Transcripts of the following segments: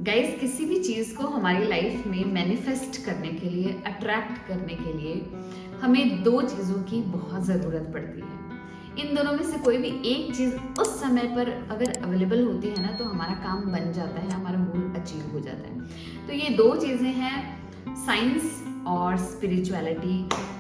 Guys, किसी भी चीज़ को हमारी लाइफ में मैनिफेस्ट करने के लिए, अट्रैक्ट करने के लिए हमें दो चीज़ों की बहुत ज़रूरत पड़ती है। इन दोनों में से कोई भी एक चीज़ उस समय पर अगर अवेलेबल होती है ना, तो हमारा काम बन जाता है, हमारा गोल अचीव हो जाता है। तो ये दो चीज़ें हैं, साइंस और स्पिरिचुअलिटी,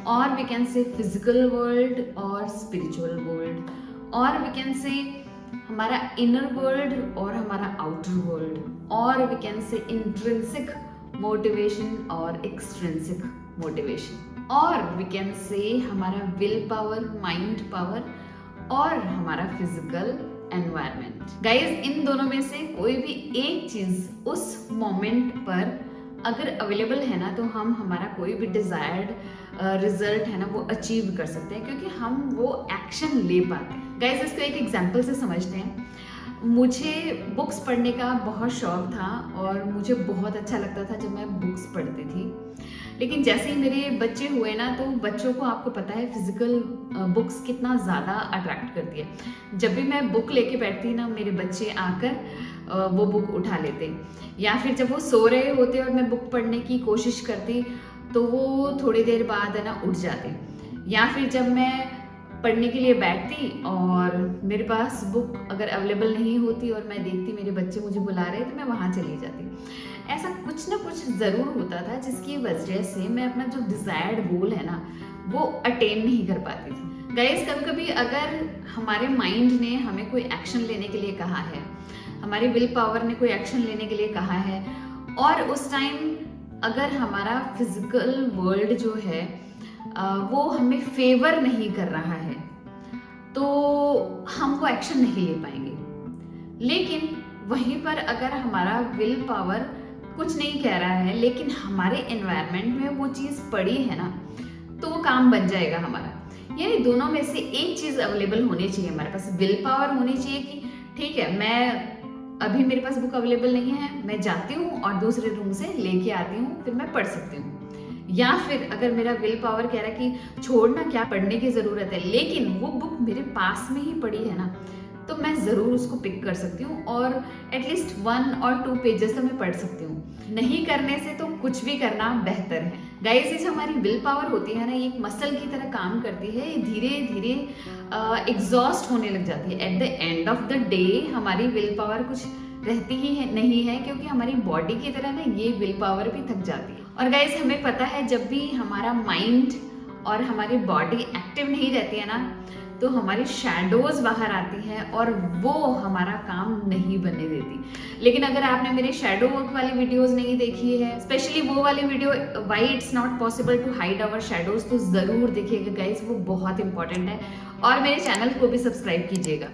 और we can say physical world और स्पिरिचुअल वर्ल्ड, और वी कैन से हमारा इनर वर्ल्ड और हमारा आउटर वर्ल्ड, और we can say intrinsic motivation और एक्सट्रिंसिक मोटिवेशन, और वी कैन से हमारा विल पावर, माइंड पावर, और हमारा फिजिकल एनवायरनमेंट। गाइस, इन दोनों में से कोई भी एक चीज उस मोमेंट पर अगर अवेलेबल है ना, तो हम हमारा कोई भी डिजायर्ड रिजल्ट है ना, वो अचीव कर सकते हैं, क्योंकि हम वो एक्शन ले पाते हैं। गाइस, इसको एक एग्जांपल से समझते हैं। मुझे बुक्स पढ़ने का बहुत शौक था और मुझे बहुत अच्छा लगता था जब मैं बुक्स पढ़ती थी। लेकिन जैसे ही मेरे बच्चे हुए ना, तो बच्चों को आपको पता है फिजिकल बुक्स कितना ज़्यादा अट्रैक्ट करती है। जब भी मैं बुक लेके बैठती ना, मेरे बच्चे आकर वो बुक उठा लेते, या फिर जब वो सो रहे होते और मैं बुक पढ़ने की कोशिश करती, तो वो थोड़ी देर बाद है ना उठ जाते। या फिर जब मैं पढ़ने के लिए बैठती और मेरे पास बुक अगर अवेलेबल नहीं होती और मैं देखती मेरे बच्चे मुझे बुला रहे, तो मैं वहाँ चली जाती। ऐसा कुछ ना कुछ ज़रूर होता था जिसकी वजह से मैं अपना जो डिज़ायर्ड गोल है ना, वो अटेन नहीं कर पाती थी। गाइस, कभी कभी अगर हमारे माइंड ने हमें कोई एक्शन लेने के लिए कहा है, हमारी विल पावर ने कोई एक्शन लेने के लिए कहा है, और उस टाइम अगर हमारा फिजिकल वर्ल्ड जो है वो हमें फेवर नहीं कर रहा है, तो हम वो एक्शन नहीं ले पाएंगे। लेकिन वहीं पर अगर हमारा विल पावर कुछ नहीं कह रहा है, लेकिन हमारे एनवायरनमेंट में वो चीज़ पड़ी है ना, तो वो काम बन जाएगा हमारा। यानी दोनों में से एक चीज़ अवेलेबल होनी चाहिए, हमारे पास विल पावर होनी चाहिए कि ठीक है, मैं अभी मेरे पास बुक अवेलेबल नहीं है, मैं जाती हूँ और दूसरे रूम से लेके आती हूँ, फिर मैं पढ़ सकती हूँ। या फिर अगर मेरा विल पावर कह रहा है कि छोड़ना क्या, पढ़ने की ज़रूरत है, लेकिन वो बुक मेरे पास में ही पड़ी है ना, तो मैं ज़रूर उसको पिक कर सकती हूँ और एटलीस्ट 1 और 2 पेजेस तो मैं पढ़ सकती हूँ। नहीं करने से तो कुछ भी करना बेहतर है। गाइस, ये जो हमारी विल पावर होती है ना, ये एक मसल की तरह काम करती है, धीरे धीरे एग्जॉस्ट होने लग जाती है। At the end of the day हमारी विल पावर कुछ रहती ही है नहीं है, क्योंकि हमारी बॉडी की तरह ना ये विल पावर भी थक जाती है। और गाइस, हमें पता है जब भी हमारा माइंड और हमारी बॉडी एक्टिव नहीं रहती है ना, तो हमारी शैडोज बाहर आती हैं और वो हमारा काम नहीं बनने देती। लेकिन अगर आपने मेरे शैडो वर्क वाली वीडियोस नहीं देखी है, स्पेशली वो वाली video why it's not possible to hide our shadows, तो जरूर देखिएगा गाइस, वो बहुत इंपॉर्टेंट है। और मेरे चैनल को भी सब्सक्राइब कीजिएगा।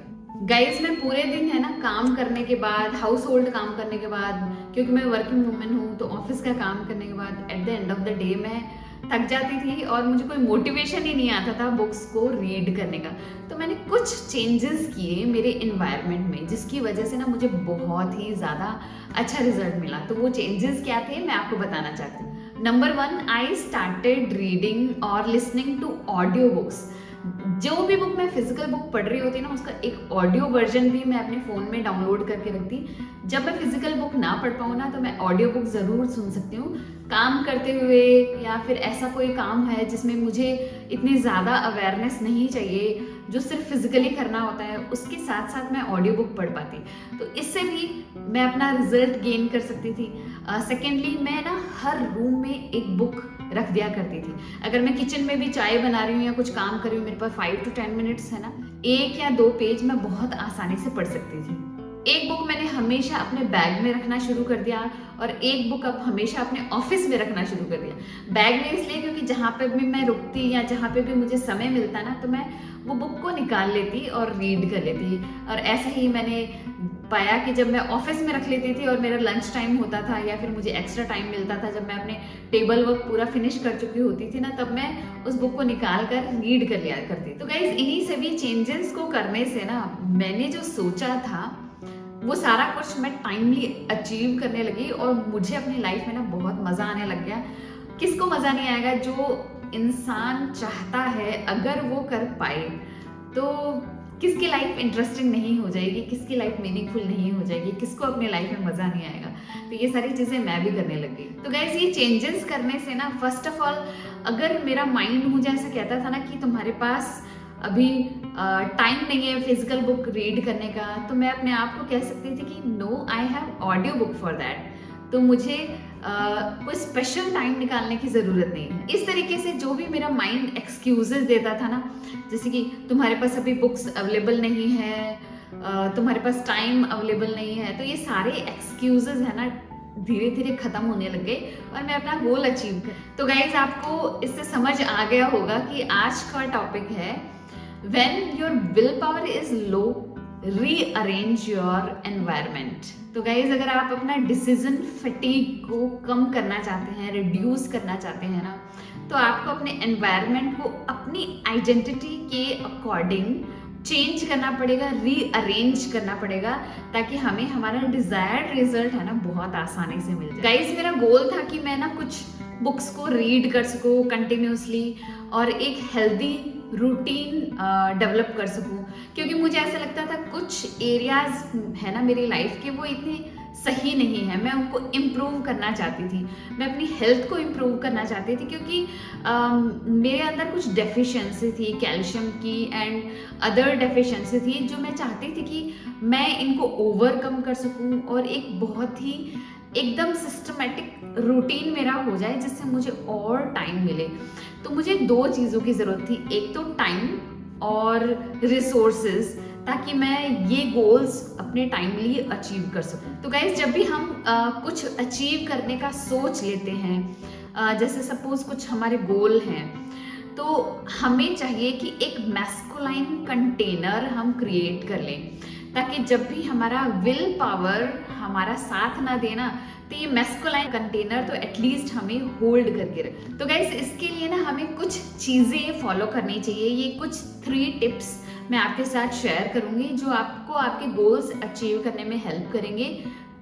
गाइस, मैं पूरे दिन है ना काम करने के बाद, हाउस होल्ड काम करने के बाद, क्योंकि मैं वर्किंग वूमेन हूँ, तो ऑफिस का काम करने के बाद at the end of the day मैं थक जाती थी और मुझे कोई मोटिवेशन ही नहीं आता था बुक्स को रीड करने का। तो मैंने कुछ चेंजेस किए मेरे इन्वायरमेंट में, जिसकी वजह से ना मुझे बहुत ही ज़्यादा अच्छा रिजल्ट मिला। तो वो चेंजेस क्या थे, मैं आपको बताना चाहती हूँ। नंबर 1, आई स्टार्टेड रीडिंग और लिसनिंग टू ऑडियो बुक्स। जो भी बुक मैं फिजिकल बुक पढ़ रही होती ना, उसका एक ऑडियो वर्जन भी मैं अपने फ़ोन में डाउनलोड करके रखती। जब मैं फिजिकल बुक ना पढ़ पाऊँ ना, तो मैं ऑडियो बुक ज़रूर सुन सकती हूँ काम करते हुए, या फिर ऐसा कोई काम है जिसमें मुझे इतनी ज़्यादा अवेयरनेस नहीं चाहिए, जो सिर्फ फिजिकली करना होता है, उसके साथ साथ मैं ऑडियो बुक पढ़ पाती। तो इससे भी मैं अपना रिजल्ट गेन कर सकती थी। सेकेंडली, मैं ना हर रूम में एक बुक रख दिया करती थी। अगर मैं किचन में भी चाय बना रही हूँ या कुछ काम कर रही हूँ, मेरे पास 5 to 10 मिनट्स है ना, 1 या 2 पेज मैं बहुत आसानी से पढ़ सकती थी। एक बुक मैंने हमेशा अपने बैग में रखना शुरू कर दिया, और एक बुक अब हमेशा अपने ऑफिस में रखना शुरू कर दिया। बैग में इसलिए क्योंकि जहाँ पे भी मैं रुकती या जहाँ पे भी मुझे समय मिलता ना, तो मैं वो बुक को निकाल लेती और रीड कर लेती। और ऐसे ही मैंने पाया कि जब मैं ऑफिस में रख लेती थी और मेरा लंच टाइम होता था, या फिर मुझे एक्स्ट्रा टाइम मिलता था जब मैं अपने टेबल वर्क पूरा फिनिश कर चुकी होती थी ना, तब मैं उस बुक को निकाल कर रीड कर लिया करती। तो गाइस, इन्हीं सभी चेंजेस को करने से ना, मैंने जो सोचा था वो सारा कुछ मैं टाइमली अचीव करने लगी, और मुझे अपनी लाइफ में ना बहुत मज़ा आने लग गया। किसको मज़ा नहीं आएगा? जो इंसान चाहता है, अगर वो कर पाए, तो किसकी लाइफ इंटरेस्टिंग नहीं हो जाएगी, किसकी लाइफ मीनिंगफुल नहीं हो जाएगी, किसको अपने लाइफ में मजा नहीं आएगा। तो ये सारी चीजें मैं भी करने लगी। तो गाइस ये चेंजेस करने से ना, फर्स्ट ऑफ ऑल अगर मेरा माइंड मुझे ऐसा कहता था ना कि तुम्हारे पास अभी टाइम नहीं है फिजिकल बुक रीड करने का, तो मैं अपने आप को कह सकती थी कि no, I have audio book for that. तो मुझे कोई स्पेशल टाइम निकालने की ज़रूरत नहीं है। इस तरीके से जो भी मेरा माइंड एक्सक्यूजेस देता था ना, जैसे कि तुम्हारे पास अभी बुक्स अवेलेबल नहीं है, तुम्हारे पास टाइम अवेलेबल नहीं है, तो ये सारे एक्सक्यूजेस है ना धीरे धीरे खत्म होने लग गए और मैं अपना गोल अचीव कर। तो गाइज आपको इससे समझ आ गया होगा कि आज का टॉपिक है when your will power is low, rearrange your environment. तो गाइज अगर आप अपना डिसीजन फटीग को कम करना चाहते हैं, रिड्यूस करना चाहते हैं ना, तो आपको अपने एनवायरनमेंट को अपनी आइडेंटिटी के अकॉर्डिंग चेंज करना पड़ेगा, रीअरेंज करना पड़ेगा, ताकि हमें हमारा डिजायर्ड रिजल्ट है ना बहुत आसानी से मिल जाए। गाइज मेरा गोल था कि मैं ना कुछ बुक्स को रीड कर सकूं कंटिन्यूसली और एक हेल्दी रूटीन डेवलप कर सकूं, क्योंकि मुझे ऐसा लगता था कुछ एरियाज है ना मेरी लाइफ के वो इतने सही नहीं है, मैं उनको इम्प्रूव करना चाहती थी, मैं अपनी हेल्थ को इम्प्रूव करना चाहती थी, क्योंकि मेरे अंदर कुछ डेफिशिएंसी थी कैल्शियम की एंड अदर डेफिशिएंसी थी, जो मैं चाहती थी कि मैं इनको ओवरकम कर सकूं और एक बहुत ही एकदम सिस्टमेटिक रूटीन मेरा हो जाए जिससे मुझे और टाइम मिले। तो मुझे दो चीज़ों की ज़रूरत थी, एक तो टाइम और रिसोर्सेज, ताकि मैं ये गोल्स अपने टाइमली अचीव कर सकूं। तो गाइज जब भी हम कुछ अचीव करने का सोच लेते हैं, जैसे सपोज कुछ हमारे गोल हैं, तो हमें चाहिए कि एक मैस्कुलाइन कंटेनर हम क्रिएट कर लें, ताकि जब भी हमारा विल पावर हमारा साथ ना देना, तो ये मैस्कुलाइन कंटेनर तो एटलीस्ट हमें होल्ड करके रखे। तो गाइस इसके लिए ना हमें कुछ चीज़ें फॉलो करनी चाहिए। ये कुछ 3 टिप्स मैं आपके साथ शेयर करूंगी जो आपको आपके गोल्स अचीव करने में हेल्प करेंगे,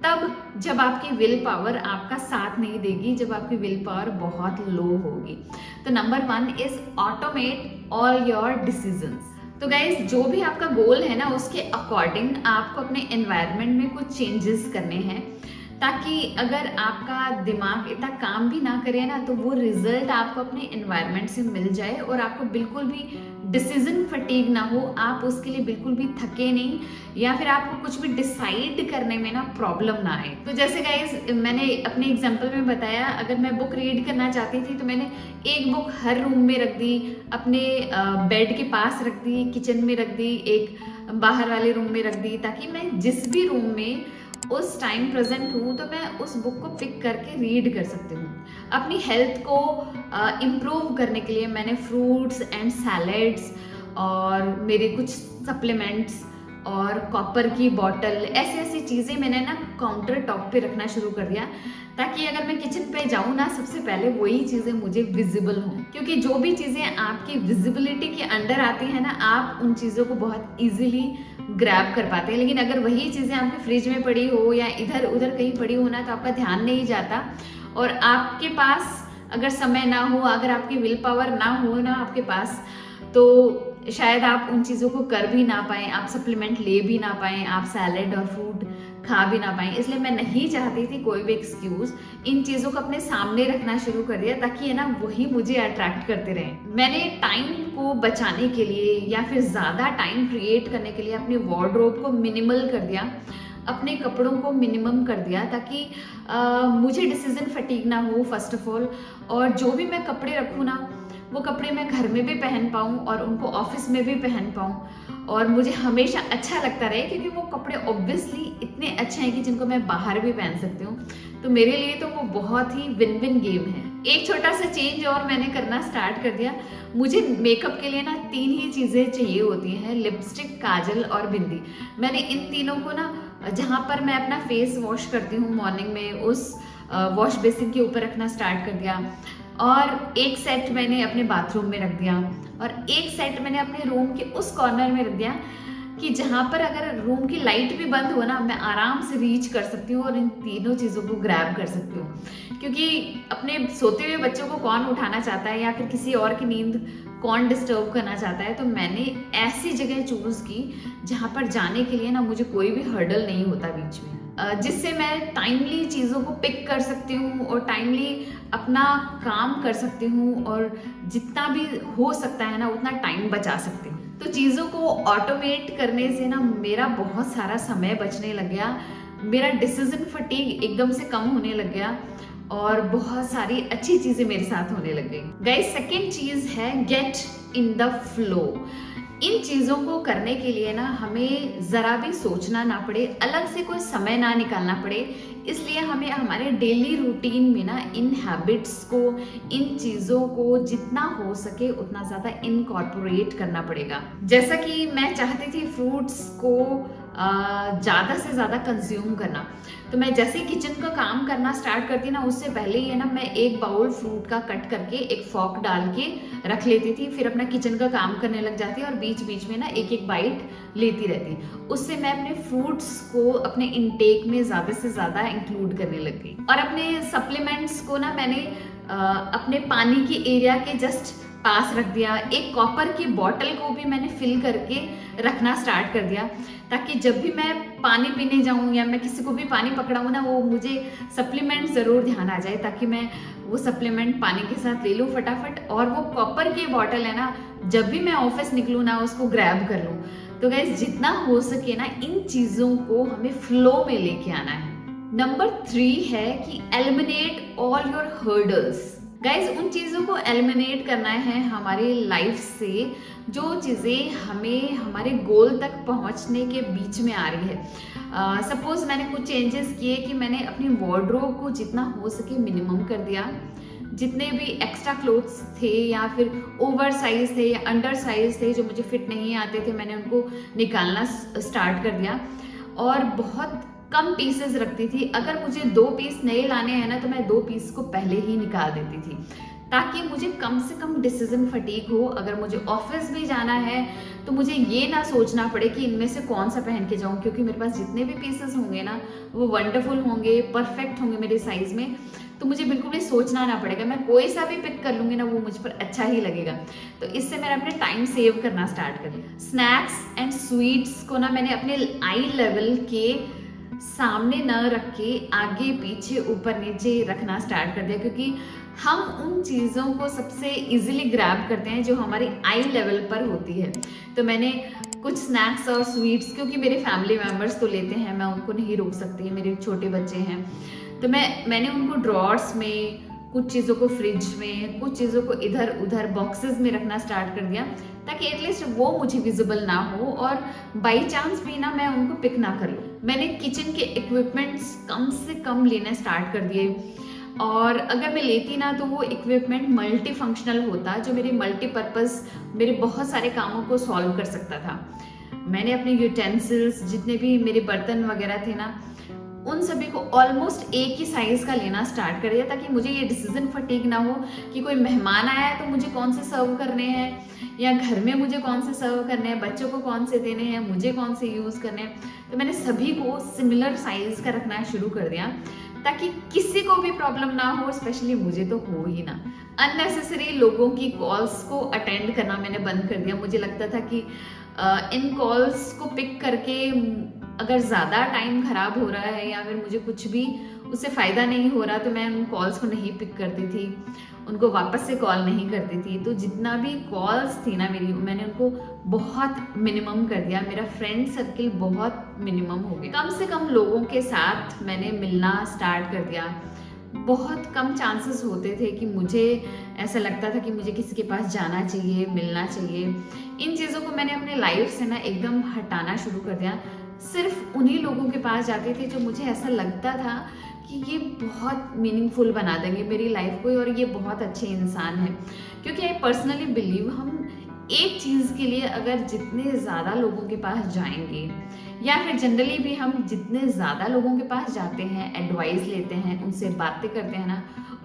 तब जब आपकी विल पावर आपका साथ नहीं देगी, जब आपकी विल पावर बहुत लो होगी। तो number 1 is automate all your decisions. तो गाइज जो भी आपका गोल है ना, उसके अकॉर्डिंग आपको अपने एनवायरनमेंट में कुछ चेंजेस करने हैं, ताकि अगर आपका दिमाग इतना काम भी ना करे ना, तो वो रिजल्ट आपको अपने एनवायरनमेंट से मिल जाए और आपको बिल्कुल भी डिसीजन फटीग ना हो, आप उसके लिए बिल्कुल भी थके नहीं, या फिर आपको कुछ भी डिसाइड करने में ना प्रॉब्लम ना आए। तो जैसे गाइज मैंने अपने एग्जांपल में बताया, अगर मैं बुक रीड करना चाहती थी तो मैंने एक बुक हर रूम में रख दी, अपने बेड के पास रख दी, किचन में रख दी, एक बाहर वाले रूम में रख दी, ताकि मैं जिस भी रूम में उस टाइम प्रेजेंट हूँ तो मैं उस बुक को पिक करके रीड कर सकती हूँ। अपनी हेल्थ को इम्प्रूव करने के लिए मैंने फ्रूट्स एंड सैलेड्स और मेरे कुछ सप्लीमेंट्स और कॉपर की बॉटल, ऐसी ऐसी चीज़ें मैंने ना काउंटर टॉप पे रखना शुरू कर दिया, ताकि अगर मैं किचन पे जाऊँ ना, सबसे पहले वही चीज़ें मुझे विजिबल हों, क्योंकि जो भी चीज़ें आपकी विजिबिलिटी के अंडर आती हैं ना, आप उन चीज़ों को बहुत ईजिली ग्रैब कर पाते हैं। लेकिन अगर वही चीज़ें आपके फ्रिज में पड़ी हो या इधर उधर कहीं पड़ी हो ना, तो आपका ध्यान नहीं जाता और आपके पास अगर समय ना हो, अगर आपकी विल पावर ना हो ना आपके पास, तो शायद आप उन चीज़ों को कर भी ना पाएँ, आप सप्लीमेंट ले भी ना पाएँ, आप सैलेड और फ्रूट खा भी ना पाएँ। इसलिए मैं नहीं चाहती थी कोई भी एक्सक्यूज़, इन चीज़ों को अपने सामने रखना शुरू कर दिया, ताकि है ना वही मुझे अट्रैक्ट करते रहें। मैंने टाइम को बचाने के लिए या फिर ज़्यादा टाइम क्रिएट करने के लिए अपने वार्डरोब को मिनिमल कर दिया, अपने कपड़ों को मिनिमम कर दिया, ताकि मुझे डिसीजन फटीग ना हो फर्स्ट ऑफ ऑल, और जो भी मैं कपड़े रखूँ ना, वो कपड़े मैं घर में भी पहन पाऊँ और उनको ऑफिस में भी पहन पाऊँ और मुझे हमेशा अच्छा लगता रहे, क्योंकि वो कपड़े ऑब्वियसली इतने अच्छे हैं कि जिनको मैं बाहर भी पहन सकती हूँ। तो मेरे लिए तो वो बहुत ही विन विन गेम है। एक छोटा सा चेंज और मैंने करना स्टार्ट कर दिया। मुझे मेकअप के लिए ना 3 ही चीज़ें चाहिए होती हैं, लिपस्टिक, काजल और बिंदी। मैंने इन तीनों को ना, जहाँ पर मैं अपना फेस वॉश करती हूँ मॉर्निंग में, उस वॉश बेसिन के ऊपर रखना स्टार्ट कर दिया, और एक सेट मैंने अपने बाथरूम में रख दिया, और एक सेट मैंने अपने रूम के उस कॉर्नर में रख दिया कि जहाँ पर अगर रूम की लाइट भी बंद हो ना, मैं आराम से रीच कर सकती हूँ और इन तीनों चीज़ों को ग्रैब कर सकती हूँ। क्योंकि अपने सोते हुए बच्चों को कौन उठाना चाहता है, या फिर किसी और की नींद कौन डिस्टर्ब करना चाहता है, तो मैंने ऐसी जगह चूज़ की जहाँ पर जाने के लिए ना मुझे कोई भी हर्डल नहीं होता बीच में, जिससे मैं टाइमली चीज़ों को पिक कर सकती हूँ और टाइमली अपना काम कर सकती हूँ और जितना भी हो सकता है ना उतना टाइम बचा सकती हूँ। तो चीज़ों को ऑटोमेट करने से ना मेरा बहुत सारा समय बचने लग गया, मेरा डिसीजन फटीग एकदम से कम होने लग गया और बहुत सारी अच्छी चीज़ें मेरे साथ होने लग गई। गाइस, सेकेंड चीज़ है गेट इन द फ्लो। इन चीज़ों को करने के लिए ना हमें ज़रा भी सोचना ना पड़े, अलग से कोई समय ना निकालना पड़े, इसलिए हमें हमारे डेली रूटीन में ना इन हैबिट्स को, इन चीज़ों को जितना हो सके उतना ज़्यादा इनकॉर्पोरेट करना पड़ेगा। जैसा कि मैं चाहती थी फ्रूट्स को ज़्यादा से ज़्यादा कंज्यूम करना, तो मैं जैसे ही किचन का काम करना स्टार्ट करती ना उससे पहले ही है ना मैं एक बाउल फ्रूट का कट करके एक फॉर्क डाल के रख लेती थी, फिर अपना किचन का काम करने लग जाती और बीच बीच में ना एक एक बाइट लेती रहती। उससे मैं अपने फ्रूट्स को अपने इंटेक में ज़्यादा से ज़्यादा इंक्लूड करने लग गई। और अपने सप्लीमेंट्स को ना मैंने अपने पानी की एरिया के जस्ट पास रख दिया। एक कॉपर की बॉटल को भी मैंने फिल करके रखना स्टार्ट कर दिया, ताकि जब भी मैं पानी पीने जाऊं या मैं किसी को भी पानी पकड़ाऊं ना, वो मुझे सप्लीमेंट ज़रूर ध्यान आ जाए, ताकि मैं वो सप्लीमेंट पानी के साथ ले लूं फटाफट, और वो कॉपर की बॉटल है ना, जब भी मैं ऑफिस निकलूं ना उसको ग्रैब कर लूं। तो गाइस, जितना हो सके ना इन चीज़ों को हमें फ्लो में लेके आना है। नंबर 3 है कि eliminate all your hurdles. Guys, उन चीज़ों को एलिमिनेट करना है हमारी लाइफ से जो चीज़ें हमें हमारे गोल तक पहुंचने के बीच में आ रही है। सपोज मैंने कुछ चेंजेस किए कि मैंने अपनी वार्डरोब को जितना हो सके मिनिमम कर दिया। जितने भी एक्स्ट्रा क्लोथ्स थे या फिर ओवर साइज थे या अंडर साइज थे जो मुझे फिट नहीं आते थे, मैंने उनको निकालना स्टार्ट कर दिया और बहुत कम पीसेस रखती थी। अगर मुझे 2 पीस नए लाने हैं ना तो मैं 2 पीस को पहले ही निकाल देती थी, ताकि मुझे कम से कम डिसीजन फटीक हो। अगर मुझे ऑफिस भी जाना है तो मुझे ये ना सोचना पड़े कि इनमें से कौन सा पहन के जाऊं, क्योंकि मेरे पास जितने भी पीसेस होंगे ना वो वंडरफुल होंगे, परफेक्ट होंगे मेरे साइज में, तो मुझे बिल्कुल भी सोचना ना पड़ेगा। मैं कोई सा भी पिक कर लूंगी ना वो मुझ पर अच्छा ही लगेगा। तो इससे मैंने अपने टाइम सेव करना स्टार्ट कर दिया। स्नैक्स एंड स्वीट्स को ना मैंने अपने आई लेवल के सामने न रख के आगे पीछे ऊपर नीचे रखना स्टार्ट कर दिया, क्योंकि हम उन चीज़ों को सबसे इजीली ग्रैब करते हैं जो हमारी आई लेवल पर होती है। तो मैंने कुछ स्नैक्स और स्वीट्स, क्योंकि मेरे फैमिली मेम्बर्स तो लेते हैं, मैं उनको नहीं रोक सकती, मेरे छोटे बच्चे हैं, तो मैंने उनको ड्रॉर्स में, कुछ चीज़ों को फ्रिज में, कुछ चीज़ों को इधर उधर बॉक्सेस में रखना स्टार्ट कर दिया, ताकि एटलीस्ट वो मुझे विजिबल ना हो और बाई चांस भी ना मैं उनको पिक ना कर लूँ। मैंने किचन के इक्विपमेंट्स कम से कम लेना स्टार्ट कर दिए, और अगर मैं लेती ना तो वो इक्विपमेंट मल्टी फंक्शनल होता, जो मेरे मल्टीपर्पज़ मेरे बहुत सारे कामों को सॉल्व कर सकता था। मैंने अपने यूटेंसिल्स, जितने भी मेरे बर्तन वगैरह थे ना, उन सभी को ऑलमोस्ट एक ही साइज का लेना स्टार्ट कर दिया, ताकि मुझे ये डिसीजन फटीग ना हो कि कोई मेहमान आया है तो मुझे कौन से सर्व करने हैं, या घर में मुझे कौन से सर्व करने हैं, बच्चों को कौन से देने हैं, मुझे कौन से यूज़ करने हैं। तो मैंने सभी को सिमिलर साइज का रखना शुरू कर दिया, ताकि किसी को भी प्रॉब्लम ना हो, स्पेशली मुझे तो हो ही ना। अननेसेसरी लोगों की कॉल्स को अटेंड करना मैंने बंद कर दिया। मुझे लगता था कि इन कॉल्स को पिक करके अगर ज़्यादा टाइम ख़राब हो रहा है या फिर मुझे कुछ भी उससे फ़ायदा नहीं हो रहा, तो मैं उन कॉल्स को नहीं पिक करती थी, उनको वापस से कॉल नहीं करती थी। तो जितना भी कॉल्स थी ना मेरी, मैंने उनको बहुत मिनिमम कर दिया। मेरा फ्रेंड सर्किल बहुत मिनिमम हो गया। कम से कम लोगों के साथ मैंने मिलना स्टार्ट कर दिया। बहुत कम चांसेस होते थे कि मुझे ऐसा लगता था कि मुझे किसी के पास जाना चाहिए, मिलना चाहिए। इन चीज़ों को मैंने अपने लाइफ से ना एकदम हटाना शुरू कर दिया। सिर्फ उन्हीं लोगों के पास जाती थी जो मुझे ऐसा लगता था कि ये बहुत मीनिंगफुल बना देंगे मेरी लाइफ को और ये बहुत अच्छे इंसान हैं। क्योंकि आई पर्सनली बिलीव हम एक चीज़ के लिए अगर जितने ज़्यादा लोगों के पास जाएंगे, या फिर जनरली भी हम जितने ज़्यादा लोगों के पास जाते हैं, एडवाइस लेते हैं, उनसे बातें करते हैं ना,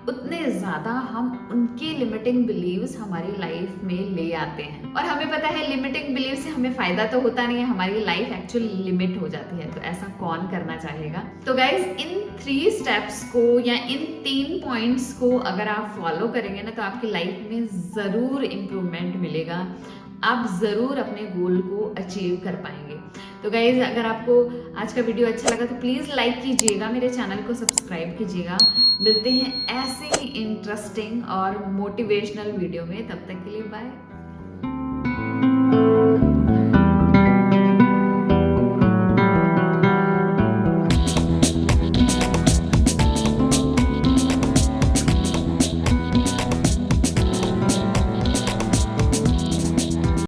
उतने ज़्यादा हम उनके लिमिटिंग बिलीव्स हमारी लाइफ में ले आते हैं। और हमें पता है लिमिटिंग बिलीव से हमें फ़ायदा तो होता नहीं है, हमारी लाइफ एक्चुअली लिमिट हो जाती है। तो ऐसा कौन करना चाहेगा? तो गाइज इन 3 स्टेप्स को या इन 3 पॉइंट्स को अगर आप फॉलो करेंगे ना तो आपकी लाइफ में ज़रूर इम्प्रूवमेंट मिलेगा, आप ज़रूर अपने गोल को अचीव कर पाएंगे। तो गाइज अगर आपको आज का वीडियो अच्छा लगा तो प्लीज़ लाइक कीजिएगा, मेरे चैनल को सब्सक्राइब कीजिएगा। मिलते हैं ऐसे ही इंटरेस्टिंग और मोटिवेशनल वीडियो में, तब तक के लिए बाय।